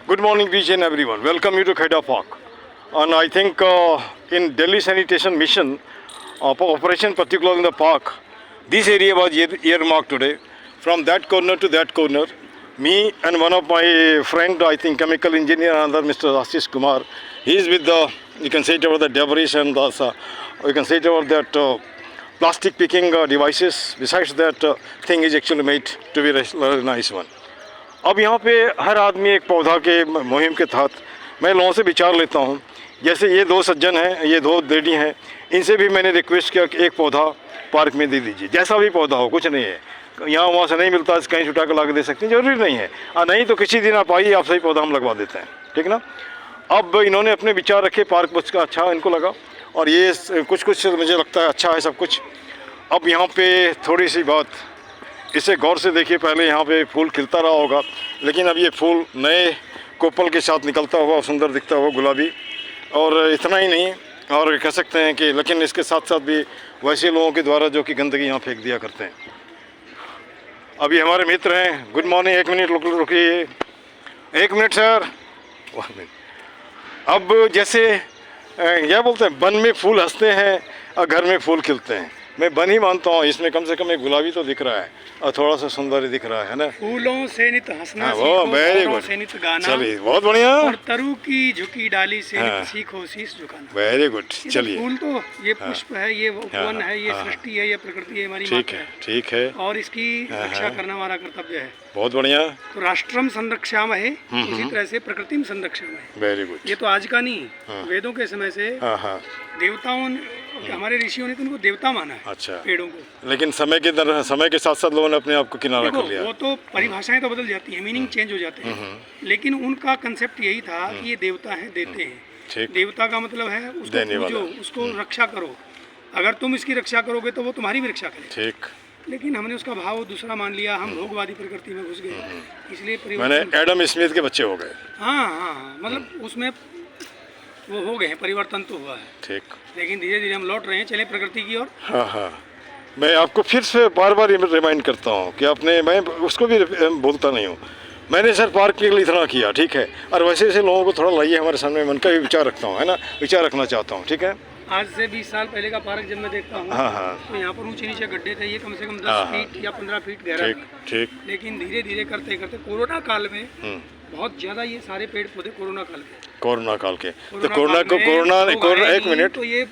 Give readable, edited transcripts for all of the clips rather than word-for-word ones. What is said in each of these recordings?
Good morning, each and everyone. Welcome you to Khaida Park. And I think in Delhi sanitation mission, operation particularly in the park, this area was earmarked today. From that corner to that corner, me and one of my friend, I think chemical engineer, another Mr. Ashish Kumar, he is with the, you can say it over the debris and the, you can say it over that plastic picking devices. Besides that thing is actually made to be a very nice one. अब यहाँ पे हर आदमी एक पौधा के मुहिम के तहत मैं लोगों से विचार लेता हूँ। जैसे ये दो सज्जन हैं, ये दो लेडी हैं, इनसे भी मैंने रिक्वेस्ट किया कि एक पौधा पार्क में दे दीजिए, जैसा भी पौधा हो, कुछ नहीं है, यहाँ वहाँ से नहीं मिलता, कहीं छुटा कर ला के दे सकते हैं, ज़रूरी नहीं है, नहीं तो किसी दिन आप आइए, आप सही पौधा हम लगवा देते हैं, ठीक ना। अब इन्होंने अपने विचार रखे, पार्क बच का अच्छा इनको लगा, और ये कुछ मुझे लगता है अच्छा है सब कुछ। अब यहाँ पर थोड़ी सी बात, इसे गौर से देखिए, पहले यहाँ पे फूल खिलता रहा होगा, लेकिन अब ये फूल नए कोपल के साथ निकलता हुआ सुंदर दिखता हुआ गुलाबी, और इतना ही नहीं, और कह सकते हैं कि लेकिन इसके साथ साथ भी वैसे लोगों के द्वारा जो कि गंदगी यहाँ फेंक दिया करते हैं। अभी हमारे मित्र हैं, गुड मॉर्निंग, 1 मिनट रुकिए, 1 मिनट सर। अब जैसे क्या बोलते हैं, वन में फूल हंसते हैं और घर में फूल खिलते हैं, मैं बन ही मानता हूँ, इसमें कम से कम एक गुलाबी तो दिख रहा है और थोड़ा सा सुंदर ही दिख रहा है ना। फूलों से नित हंसना वो वेरी गुड, से नित गाना, चलिए बहुत बढ़िया। और तरु की झुकी डाली से नित सीखो शीश झुकाना। वेरी गुड, चलिए। फूल तो ये पुष्प है, ये उपवन है, ये सृष्टि है, ये प्रकृति है, हमारी ठीक है, ठीक है, और इसकी रक्षा करना हमारा कर्तव्य है। बहुत बढ़िया। तो राष्ट्रम संरक्षामहे, उसी तरह से प्रकृतिम संरक्षामहे। Very good. ये तो आज का नहीं, वेदों के समय से देवताओं, हमारे ऋषियों ने तो उनको देवता माना है, अच्छा, पेड़ों को। लेकिन समय के साथ साथ लोगों ने अपने आप को किनारा कर लिया। वो तो परिभाषाएं तो बदल जाती हैं, मीनिंग चेंज हो जाते हैं, लेकिन उनका कंसेप्ट यही था कि ये देवता है, देते हैं। देवता का मतलब है उसको पूजो, उसको रक्षा करो, अगर तुम इसकी रक्षा करोगे तो वो तुम्हारी भी रक्षा करेगा। ठीक। लेकिन हमने उसका भाव दूसरा मान लिया, हम भोगवादी प्रकृति में घुस गए, इसलिए मैंने एडम स्मिथ के बच्चे हो गए। हाँ, मतलब उसमें वो हो गए हैं, परिवर्तन तो हुआ है, ठीक, लेकिन धीरे धीरे हम लौट रहे हैं, चले प्रकृति की ओर। हाँ, मैं आपको फिर से बार बार रिमाइंड करता हूँ कि आपने, मैं उसको भी बोलता नहीं हूँ, मैंने सर पार्क के लिए इतना किया, ठीक है, और वैसे ऐसे लोगों को थोड़ा लाइए हमारे सामने, मन का भी विचार रखता हूँ, है ना, विचार रखना चाहता हूँ, ठीक है। आज से 20 साल पहले का पार्क जब मैं देखता हूँ, तो यहाँ पर ऊंचे नीचे गड्ढे थे, ये कम से कम 10 फीट या 15 फीट गहरा, ठीक, लेकिन धीरे धीरे करते करते कोरोना काल में बहुत ज्यादा ये सारे पेड़ पौधे कोरोना काल के, तो कोरोना एक मिनट, तो ये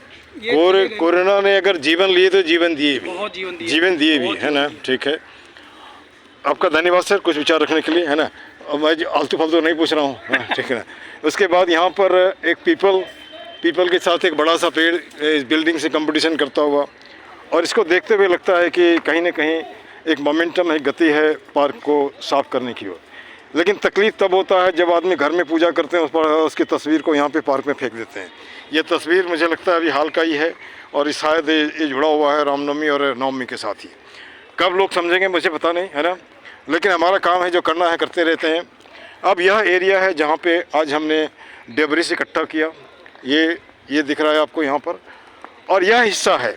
कोरोना ने अगर जीवन लिए तो जीवन दिए भी, बहुत जीवन दिए भी, है ना, ठीक है। आपका धन्यवाद सर, कुछ विचार रखने के लिए, है ना। अब मैं आलतू फालतू नहीं पूछ रहा हूँ, ठीक है ना। उसके बाद यहाँ पर एक पीपल के साथ एक बड़ा सा पेड़ इस बिल्डिंग से कंपटीशन करता हुआ, और इसको देखते हुए लगता है कि कहीं ना कहीं एक मोमेंटम है, गति है पार्क को साफ करने की ओर। लेकिन तकलीफ तब होता है जब आदमी घर में पूजा करते हैं, उस पर उसकी तस्वीर को यहाँ पे पार्क में फेंक देते हैं। ये तस्वीर मुझे लगता है अभी हाल का ही है, और शायद ये जुड़ा हुआ है रामनवमी और नवमी के साथ ही। कब लोग समझेंगे मुझे पता नहीं, है ना, लेकिन हमारा काम है, जो करना है करते रहते हैं। अब यह एरिया है जहाँ पे आज हमने डेबरिस इकट्ठा किया, ये दिख रहा है आपको यहाँ पर, और यह हिस्सा है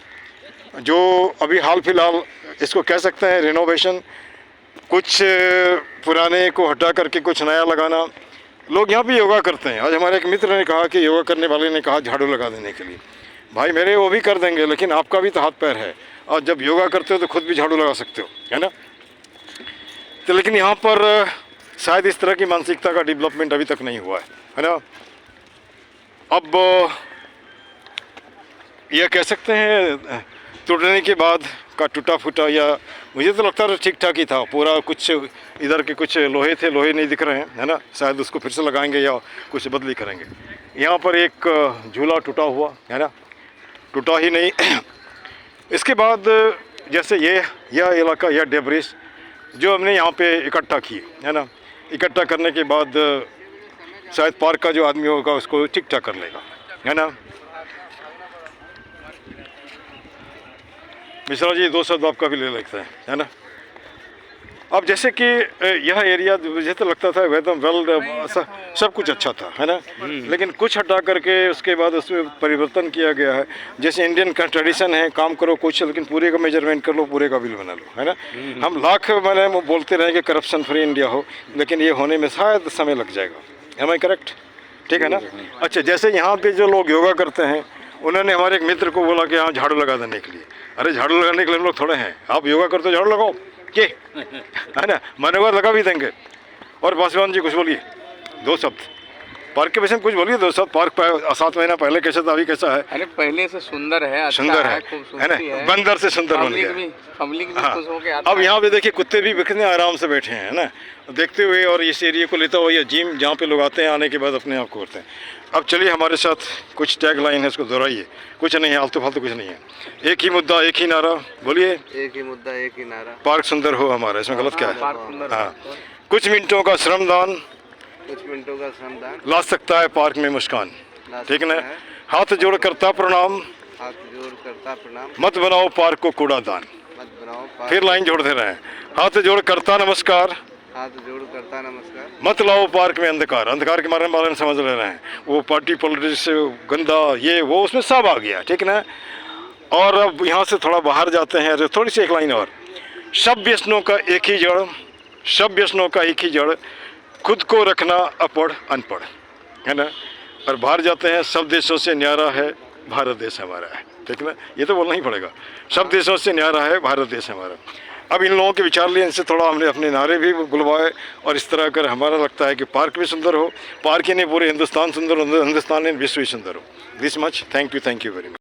जो अभी हाल फिलहाल इसको कह सकते हैं रिनोवेशन, कुछ पुराने को हटा करके कुछ नया लगाना। लोग यहाँ भी योगा करते हैं। आज हमारे एक मित्र ने कहा कि योगा करने वाले ने कहा झाड़ू लगा देने के लिए, भाई मेरे वो भी कर देंगे, लेकिन आपका भी तो हाथ पैर है, और जब योगा करते हो तो खुद भी झाड़ू लगा सकते हो, है ना। तो लेकिन यहाँ पर शायद इस तरह की मानसिकता का डेवलपमेंट अभी तक नहीं हुआ है ना। अब यह कह सकते हैं टूटने के बाद का टूटा फूटा, या मुझे तो लगता है ठीक ठाक ही था पूरा, कुछ इधर के कुछ लोहे थे, लोहे नहीं दिख रहे हैं, है ना, शायद उसको फिर से लगाएंगे या कुछ बदली करेंगे। यहाँ पर एक झूला टूटा हुआ है ना, टूटा ही नहीं। इसके बाद जैसे यह इलाका, यह डेबरिस जो हमने यहाँ पे इकट्ठा की, है ना, इकट्ठा करने के बाद शायद पार्क का जो आदमी होगा उसको ठीक ठाक कर लेगा, है ना। मिश्रा जी 2 शब्द आपका भी ले लेते हैं, है ना। अब जैसे कि यह एरिया मुझे तो लगता था एकदम वेल, सब कुछ अच्छा था, है ना, लेकिन कुछ हटा करके उसके बाद उसमें परिवर्तन किया गया है। जैसे इंडियन का ट्रेडिशन है, काम करो कुछ, लेकिन पूरे का मेजरमेंट कर लो, पूरे का बिल बना लो, है ना। हम लाख मैंने बोलते रहे कि करप्शन फ्री इंडिया हो, लेकिन ये होने में शायद समय लग जाएगा, एम आई करेक्ट? ठीक है ना? अच्छा, जैसे यहाँ पे जो लोग योगा करते हैं, उन्होंने हमारे एक मित्र को बोला कि हाँ झाड़ू लगा देने के लिए। अरे झाड़ू लगाने के लिए हम लोग थोड़े हैं, आप योगा करते हो झाड़ू लगाओ के, है ना? मैंने कहा लगा भी देंगे। और पासवान जी कुछ बोलिए, 2 शब्द पार्क के विषय में कुछ बोलिए, 2 शब्द। पार्क 7 महीना पहले कैसा था, अभी कैसा है? अरे पहले से सुंदर है, अच्छा सुंदर है ना? बंदर से सुंदर बन गया। पब्लिक भी हाँ। खुश होके आता अब यहाँ पे देखिए कुत्ते भी कितने आराम से बैठे हैं ना, देखते हुए, और इस एरिया को लेता हुआ, ये जिम जहाँ पे लोग आते हैं, आने के बाद अपने आप को करते हैं। अब चलिए हमारे साथ कुछ टैग लाइन है, इसको दोहराइए। कुछ नहीं है, आलतू फालतू कुछ नहीं है। एक ही मुद्दा एक ही नारा, बोलिए। एक ही मुद्दा एक ही नारा, पार्क सुंदर हो हमारा, इसमें गलत क्या है? पार्क सुंदर हाँ, कुछ मिनटों का श्रमदान कुछ मिनटों का श्रमदान ला सकता है पार्क में मुस्कान। ला ठीक है ना? सकता है। हाथ जोड़ करता प्रणाम, हाथ जोड़ करता प्रणाम, मत बनाओ पार्क को कूड़ादान। मत बनाओ पार्क, फिर लाइन जोड़ते रहें। हाथ जोड़ करता नमस्कार, हाथ जोड़ करता नमस्कार, मत लाओ पार्क में अंधकार। अंधकार के बारे में समझ ले रहे हैं, वो पार्टी पॉलिटिक्स गंदा ये वो उसमें सब आ गया। ठीक ना? और अब यहाँ से थोड़ा बाहर जाते हैं, तो थोड़ी सी एक लाइन और। सब व्यसनों का एक ही जड़, सब व्यसनों का एक ही जड़, खुद को रखना अपढ़ अनपढ़, है ना? और बाहर जाते हैं, सब देशों से न्यारा है भारत देश हमारा है। ठीक ना? ये तो बोलना ही पड़ेगा, सब देशों से न्यारा है भारत देश हमारा। अब इन लोगों के विचार लिए, इनसे थोड़ा हमने अपने नारे भी बुलवाए, और इस तरह कर हमारा लगता है कि पार्क भी सुंदर हो, पार्क ही नहीं पूरे हिंदुस्तान सुंदर हो, हिंदुस्तान नहीं विश्व ही सुंदर हो। This much, thank you very much.